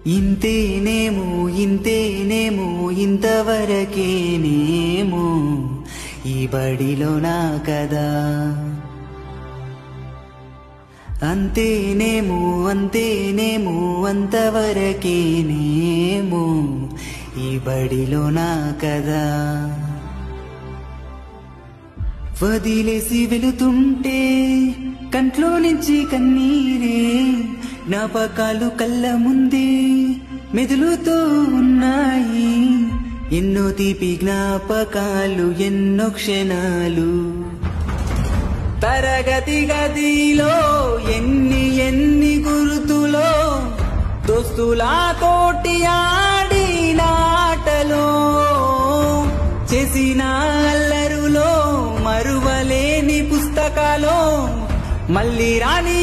ఇంతేనేమో ఇంతేనేమో ఇంతవరకేనేమో ఈ బడిలో నా కదా అంతేనేమో అంతేనేమో అంతవరకేనేమో ఈ బడిలో నా కదా వదిలేసి వెళుతుంటే కంట్లో నుంచి కన్నీరే జ్ఞాపకాలు కళ్ళ ముందే మెదులుతూ ఉన్నాయి ఎన్నో తీపి జ్ఞాపకాలు ఎన్నో క్షణాలు తరగతి గదిలో ఎన్ని ఎన్ని గుర్తులో దోస్తులతోటి ఆడిన ఆటలో చేసిన అల్లరులో మరువలేని పుస్తకాలో మళ్ళీ రాని